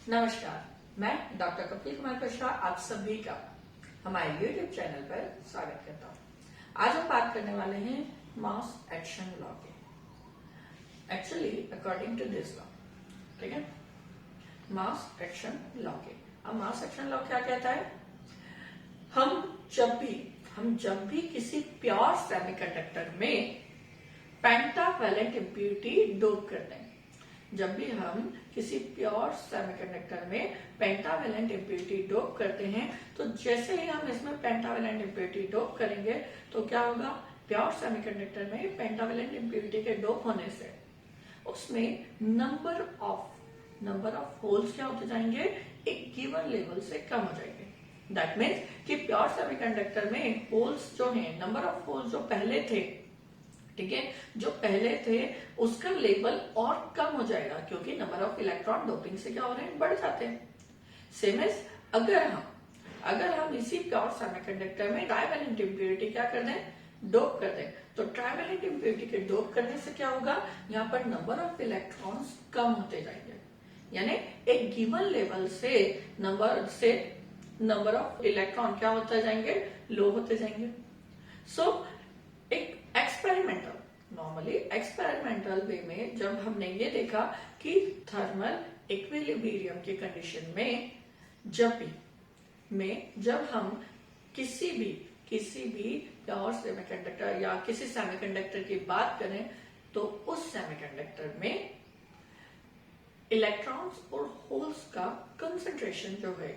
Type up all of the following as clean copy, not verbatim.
नमस्कार, मैं डॉक्टर कपिल कुमार मिश्रा आप सभी का हमारे YouTube चैनल पर स्वागत करता हूँ। आज हम बात करने वाले हैं मास एक्शन लॉ के। Actually according to this law, ठीक है, मास एक्शन लॉ के। अब मास एक्शन लॉ क्या कहता है? हम जब भी किसी प्योर सेमीकंडक्टर में पेंटावैलेंट इम्प्यूरिटी डोप करते हैं, जब भी हम किसी प्योर सेमीकंडक्टर में पेंटावैलेंट इम्प्यूरिटी डोप करते हैं, तो जैसे ही हम इसमें पेंटावैलेंट इम्प्यूरिटी डोप करेंगे तो क्या होगा? प्योर सेमीकंडक्टर में पेंटावैलेंट इम्प्यूरिटी के डोप होने से उसमें नंबर ऑफ होल्स क्या होते जाएंगे? एक गिवन लेवल से कम हो जाएंगे। दैट मीन्स कि प्योर सेमीकंडक्टर में होल्स जो हैं, नंबर ऑफ होल्स जो पहले थे, ठीक है, जो पहले थे उसका लेवल और कम हो जाएगा, क्योंकि नंबर ऑफ इलेक्ट्रॉन डोपिंग से क्या हो रहे हैं? बढ़ जाते हैं। सेम एज अगर हम इसी प्योर सेमीकंडक्टर में ट्राइवैलेंट इम्प्यूरिटी क्या कर दें? डोप कर दें, तो ट्राइवैलेंट इम्प्यूरिटी के डोप करने से क्या होगा? यहाँ पर नंबर ऑफ इलेक्ट्रॉन्स कम होते जाएंगे, यानी एक गिवन लेवल से नंबर ऑफ इलेक्ट्रॉन क्या होते जाएंगे? लो होते जाएंगे। सो एक नॉर्मली एक्सपेरिमेंटल वे में जब हमने ये देखा कि थर्मल इक्विलिब्रियम की कंडीशन में जब हम किसी भी प्योर सेमीकंडक्टर या किसी सेमीकंडक्टर की बात करें, तो उस सेमीकंडक्टर में इलेक्ट्रॉन्स और होल्स का कंसंट्रेशन जो है,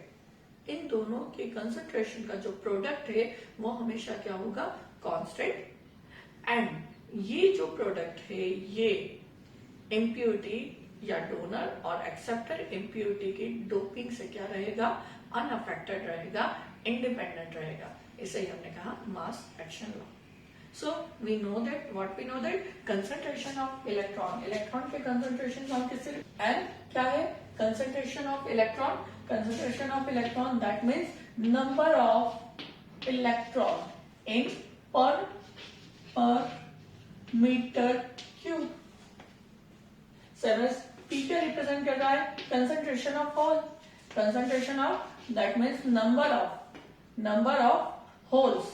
इन दोनों के कंसंट्रेशन का जो प्रोडक्ट है वो हमेशा क्या होगा? कांस्टेंट। एंड ये जो प्रोडक्ट है ये इम्प्यूरिटी या डोनर और एक्सेप्टर इम्प्यूरिटी की डोपिंग से क्या रहेगा? अनअफेक्टेड रहेगा, इंडिपेंडेंट रहेगा। इसे ही हमने कहा mass action law. So we know that concentration of electron के कंसंट्रेशन हम किससे, एंड क्या है? Concentration of electron that means number of electron in per metre cube. P क्या रिप्रेजेंट कर रहा है? Concentration of hole, concentration of that means number of holes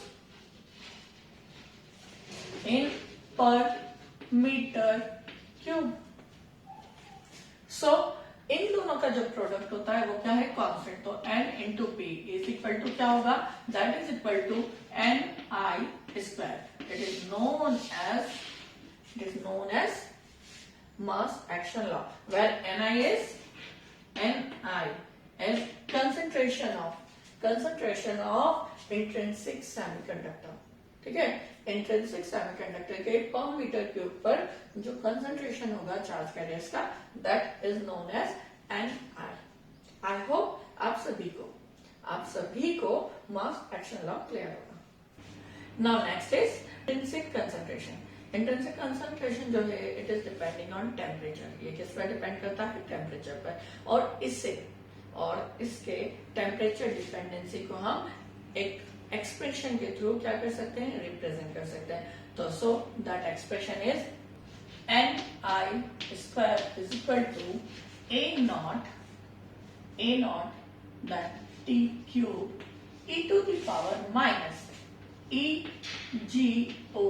in per metre cube. सो इन दोनों का जो प्रोडक्ट होता है वो क्या है? कांस्टेंट। तो N into P is equal to क्या होगा? That is equal to NI square. It is known as mass action law, where Ni is concentration of intrinsic semiconductor, ठीक है। इंट्रिंसिक सेमीकंडक्टर के पर मीटर क्यूब पर जो concentration होगा charge carriers का, that is known as Ni। I hope आप सभी को मास एक्शन लॉ क्लियर होगा। Now next is intrinsic concentration. Intrinsic concentration जो है it is depending on temperature. ये किस पर डिपेंड करता है? टेम्परेचर पर। और इसके टेम्परेचर डिपेंडेंसी को हम एक एक्सप्रेशन के थ्रू क्या कर सकते हैं? रिप्रेजेंट कर सकते हैं। तो so that expression is Ni square is equal to A naught that T cube e to the power minus EGO.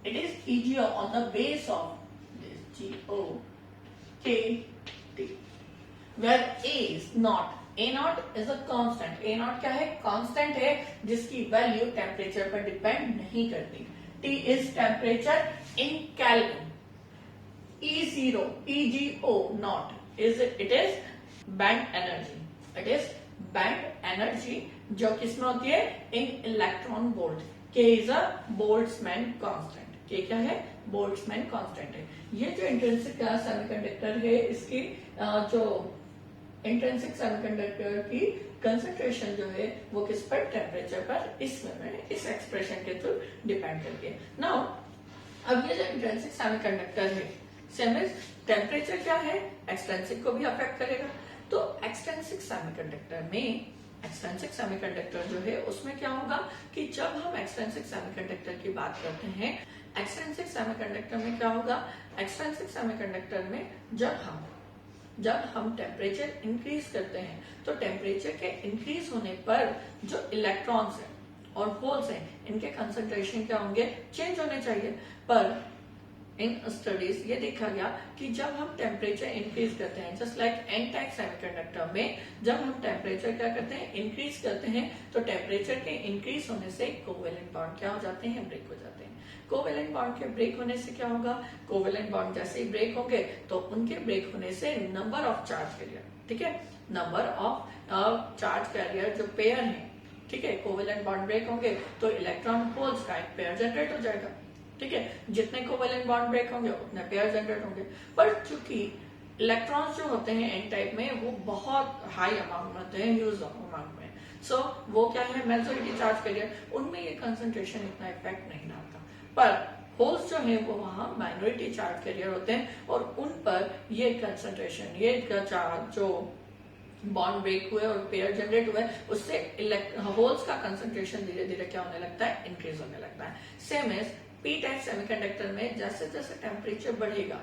It is EGO on the base of this GO KT, where A is not. A naught is a constant. A naught क्या है? Constant है जिसकी value temperature पर depend नहीं करती। T is temperature in Kelvin. EGO naught it is band energy जो किसमें होती है? In electron volt. K is a Boltzmann constant. K क्या है? बोल्ट्जमैन कांस्टेंट है। ये जो इंट्रिंसिक सेमीकंडक्टर है, इसकी जो इंट्रिंसिक सेमीकंडक्टर की कंसंट्रेशन जो है वो किस पर? टेम्परेचर पर। इस एक्सप्रेशन के थ्रू डिपेंड करती है। नाउ अब ये जो इंट्रिंसिक सेमीकंडक्टर है, सेम एज टेम्परेचर क्या है? एक्सट्रिंसिक को भी अफेक्ट करेगा। तो एक्सट्रिंसिक सेमीकंडक्टर जो है उसमें क्या होगा कि जब हम एक्सट्रिंसिक सेमीकंडक्टर की बात करते हैं, एक्सट्रिंसिक सेमीकंडक्टर में क्या होगा? एक्सट्रिंसिक सेमीकंडक्टर में जब हम टेम्परेचर इंक्रीज करते हैं तो टेम्परेचर के इंक्रीज होने पर जो इलेक्ट्रॉन्स हैं और होल्स हैं इनके कंसंट्रेशन क्या होंगे, चेंज होने चाहिए। पर इन स्टडीज ये देखा गया कि जब हम टेम्परेचर इंक्रीज करते हैं, just like an type semiconductor में जब हम टेम्परेचर क्या करते हैं, इंक्रीज करते हैं, तो टेम्परेचर के इंक्रीज होने से कोवेलेंट बॉन्ड क्या हो जाते हैं, ब्रेक हो जाते हैं। कोवेलेंट बॉन्ड के ब्रेक होने से क्या होगा, कोवेलेंट बॉन्ड जैसे ही ब्रेक होंगे तो उनके ब्रेक होने से नंबर ऑफ चार्ज कैरियर, ठीक है, नंबर ऑफ चार्ज कैरियर जो पेयर है, ठीक है, कोवेलेंट बॉन्ड ब्रेक होंगे तो इलेक्ट्रॉन होल्स का एक पेयर जनरेट हो जाएगा, ठीक है, जितने कोवेलेंट बॉन्ड ब्रेक होंगे उतने पेयर जनरेट होंगे। पर चूंकि इलेक्ट्रॉन्स जो होते हैं एन टाइप में वो बहुत हाई अमाउंट में होते हैं, ह्यूज अमाउंट में, सो वो क्या है, मेजॉरिटी चार्ज कैरियर, उनमें ये कंसंट्रेशन इतना इफेक्ट नहीं डालता। पर होल्स जो है वो वहां माइनॉरिटी चार्ज कैरियर होते हैं और उन पर ये कंसंट्रेशन, ये चार्ज जो बॉन्ड ब्रेक हुए और पेयर जनरेट हुए उससे होल्स का कंसंट्रेशन धीरे धीरे क्या होने लगता है, इंक्रीज होने लगता है। Same as P type semiconductor में जैसे जैसे टेम्परेचर बढ़ेगा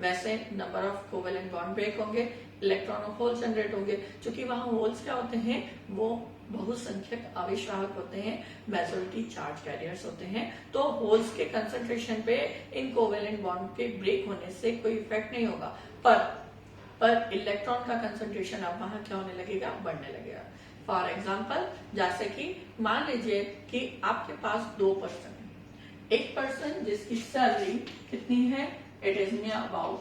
वैसे number of covalent bond break होंगे, इलेक्ट्रॉन और होल जनरेट होंगे। क्योंकि वहां होल्स क्या होते हैं, वो बहुसंख्यक आवेशवाहक होते हैं, मेजॉरिटी चार्ज कैरियर्स होते हैं, तो होल्स के कंसंट्रेशन पे इन कोवेलेंट बॉन्ड के ब्रेक होने से कोई इफेक्ट नहीं होगा। पर इलेक्ट्रॉन का कंसंट्रेशन अब वहां क्या होने लगेगा, बढ़ने लगेगा। फॉर एग्जाम्पल जैसे कि मान लीजिए कि आपके पास 2 पर्सन है, एक पर्सन जिसकी सैलरी कितनी है, it is near about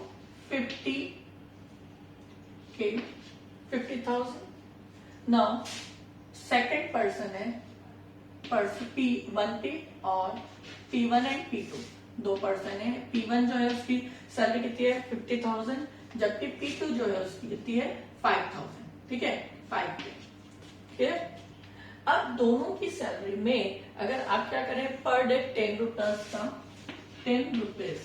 50,000। Now second person है P1P और P1 एंड P2, 2 पर्सन है। P1 जो है उसकी सैलरी कितनी है, 50,000, जबकि P2 जो है उसकी कितनी है, 5,000, ठीक है, 5K, ठीक है। अब दोनों की सैलरी में अगर आप क्या करें, पर डे 10 रुपीज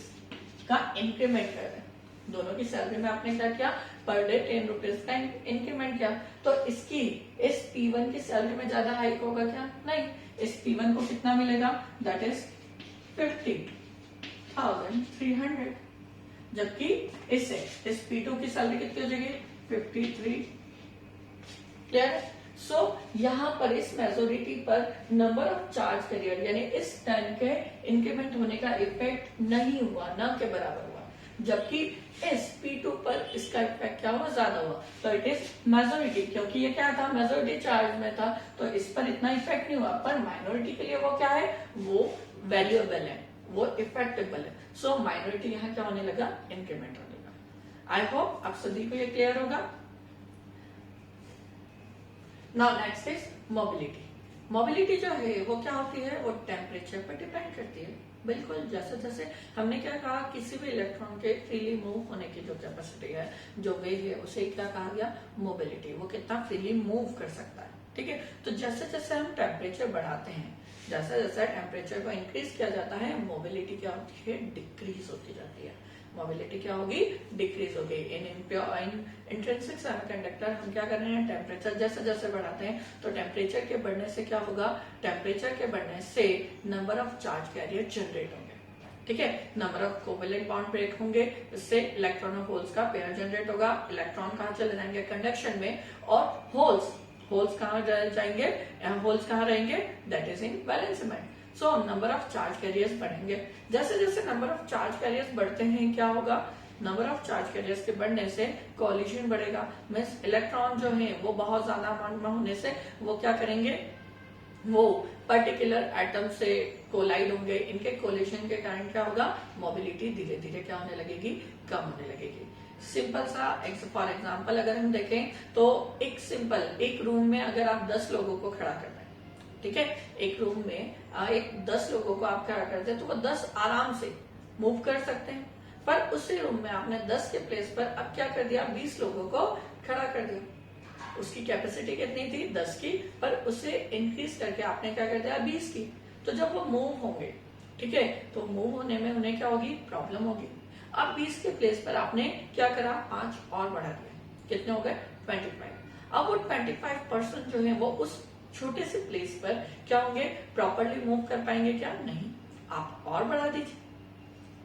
का इंक्रीमेंट कर रहे हैं, दोनों की सैलरी में आपने क्या किया, पर डे 10 रुपीज का इंक्रीमेंट किया, तो इसकी इस P1 की सैलरी में ज्यादा हाइक होगा क्या, नहीं, इस P1 को कितना मिलेगा, दैट इज 50,300, जबकि इस P2 की सैलरी कितनी हो जाएगी, 53। क्लियर। सो यहाँ पर इस मेजोरिटी पर नंबर ऑफ चार्ज कैरियर यानी इस टर्न के इंक्रीमेंट होने का इफेक्ट नहीं हुआ, ना के बराबर हुआ, जबकि इस P2 पर इसका इफेक्ट क्या हुआ, ज्यादा हुआ। तो इट इज मेजोरिटी, क्योंकि ये क्या था, मेजोरिटी चार्ज में था, तो इस पर इतना इफेक्ट नहीं हुआ। पर माइनॉरिटी के लिए वो क्या है, वो वैल्यूएबल है, वो इफेक्टेबल है। सो माइनॉरिटी यहाँ क्या होने लगा, इंक्रीमेंट होने लगा। आई होप आप सभी को ये क्लियर होगा। Now next is mobility. Mobility जो है वो क्या होती है, वो टेम्परेचर पर डिपेंड करती है। बिल्कुल जैसे जैसे हमने क्या कहा, किसी भी इलेक्ट्रॉन के फ्रीली मूव होने की जो कैपेसिटी है, जो वे है, उसे क्या कहा गया, मोबिलिटी, वो कितना फ्रीली मूव कर सकता है, ठीक है। तो जैसे जैसे हम टेम्परेचर बढ़ाते हैं, जैसे जैसे टेम्परेचर को इंक्रीज किया जाता है, मोबिलिटी क्या होती है, डिक्रीज होती जाती है। मोबिलिटी क्या होगी, डिक्रीज होगी। इन इंट्रिंसिक सेमीकंडक्टर हम क्या कर रहे हैं, टेम्परेचर जैसे जैसे बढ़ाते हैं तो टेम्परेचर के बढ़ने से क्या होगा, टेम्परेचर के बढ़ने से number of charge carrier generate होंगे, ठीक है, number of covalent bond break होंगे, इससे इलेक्ट्रॉन और होल्स का पेयर जनरेट होगा। इलेक्ट्रॉन कहाँ चले जाएंगे, कंडक्शन में, और होल्स कहाँ जाएंगे, होल्स कहाँ रहेंगे, that is in valence band. So number of charge carriers बढ़ेंगे। जैसे जैसे नंबर ऑफ चार्ज कैरियर्स बढ़ते हैं क्या होगा, नंबर ऑफ चार्ज कैरियर्स के बढ़ने से कोलिजन बढ़ेगा, मीन्स इलेक्ट्रॉन जो है वो बहुत ज्यादा अमाउंट में होने से वो क्या करेंगे, वो पर्टिकुलर एटम से कोलाइड होंगे। इनके कोलिजन के कारण क्या होगा, मोबिलिटी धीरे धीरे क्या होने लगेगी, कम होने लगेगी। सिंपल सा फॉर एग्जाम्पल अगर हम देखें तो एक रूम में अगर आप 10 लोगों को खड़ा करते हैं, ठीक है, एक रूम में 10 लोगों को आप खड़ा करते हैं तो वो 10 आराम से मूव कर सकते हैं। पर उसी रूम में आपने 10 के प्लेस पर अब क्या कर दिया, 20 लोगों को खड़ा कर दिया। उसकी कैपेसिटी कितनी थी, 10 की, पर उसे इंक्रीज करके आपने क्या कर दिया, 20 की। तो जब वो मूव होंगे, ठीक है, तो मूव होने में उन्हें क्या होगी, प्रॉब्लम होगी। अब 20 के प्लेस पर आपने क्या करा, 5 और बढ़ा दिया, कितने हो गए, 25। अब वो 25% जो है वो उस छोटे से प्लेस पर क्या होंगे, प्रॉपरली मूव कर पाएंगे क्या, नहीं, आप और बढ़ा दीजिए,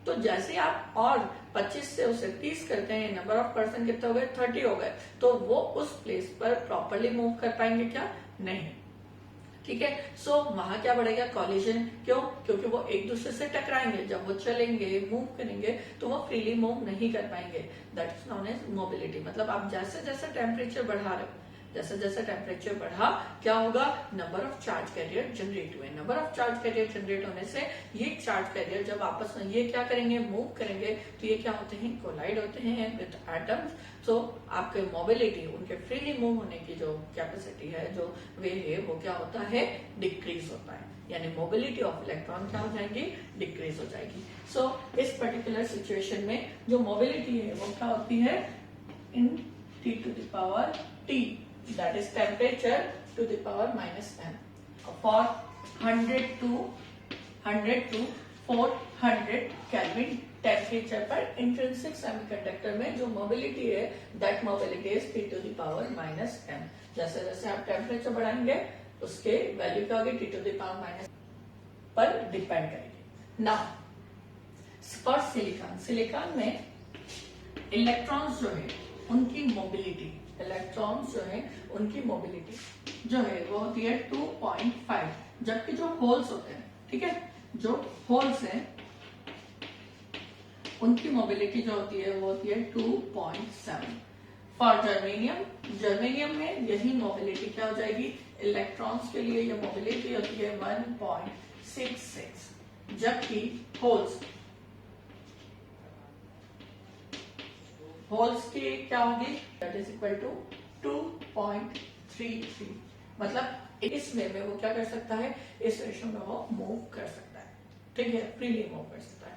तो जैसे आप और 25 से उसे 30 करते हैं, नंबर ऑफ पर्सन कितने हो गए, 30 हो गए, तो वो उस प्लेस पर प्रॉपरली मूव कर पाएंगे क्या, नहीं। ठीक है, सो वहां क्या बढ़ेगा, कॉलिजन। क्यों, क्योंकि वो एक दूसरे से टकराएंगे, जब वो चलेंगे मूव करेंगे तो वो फ्रीली मूव नहीं कर पाएंगे। That is known as mobility. मतलब आप जैसे जैसे टेम्परेचर बढ़ा रहे हो, जैसे जैसे टेम्परेचर बढ़ा, क्या होगा, number of charge carrier generate हुए। Number of charge carrier generate होने से ये चार्ज कैरियर जब आपस में ये क्या करेंगे, मूव करेंगे, तो ये क्या होते हैं, कोलाइड होते हैं विद एटम्स। सो आपके मोबिलिटी, उनके फ्रीली मूव होने की जो कैपेसिटी है, जो वे है, वो क्या होता है, डिक्रीज होता है। यानी मोबिलिटी ऑफ इलेक्ट्रॉन क्या हो जाएगी, डिक्रीज हो जाएगी। सो इस पर्टिकुलर सिचुएशन में जो मोबिलिटी है वो क्या होती है, इन T to the power T, that is temperature to the power minus m for 100 to 400 Kelvin temperature पर इंट्रिंसिक सेमीकंडक्टर में जो मोबिलिटी है, that mobility is T to the power minus m। जैसे जैसे आप टेम्परेचर बढ़ाएंगे उसके वैल्यू क्या होगी, T to the power minus पर डिपेंड करेगी। नाउ फॉर सिलिकॉन, सिलिकॉन में इलेक्ट्रॉन्स जो है उनकी मोबिलिटी, इलेक्ट्रॉन्स जो है उनकी मोबिलिटी जो है वो होती है 2.5, जबकि जो होल्स होते हैं, ठीक है, जो होल्स हैं उनकी मोबिलिटी जो होती है वो होती है 2.7। फॉर जर्मेनियम, जर्मेनियम में यही मोबिलिटी क्या हो जाएगी, इलेक्ट्रॉन्स के लिए ये मोबिलिटी होती है 1.66, जबकि होल्स की क्या होगी, दैट इज इक्वल टू 2.33। मतलब इस वे में वो क्या कर सकता है, इस रेशो में वो मूव कर सकता है, ठीक है, फ्रीली मूव कर सकता है।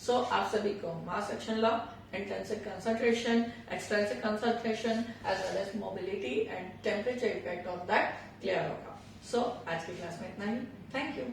सो आप सभी को mass action law, intrinsic concentration, extrinsic concentration as well as mobility and temperature effect of that clear होगा। सो आज की क्लास में इतना ही। Thank you.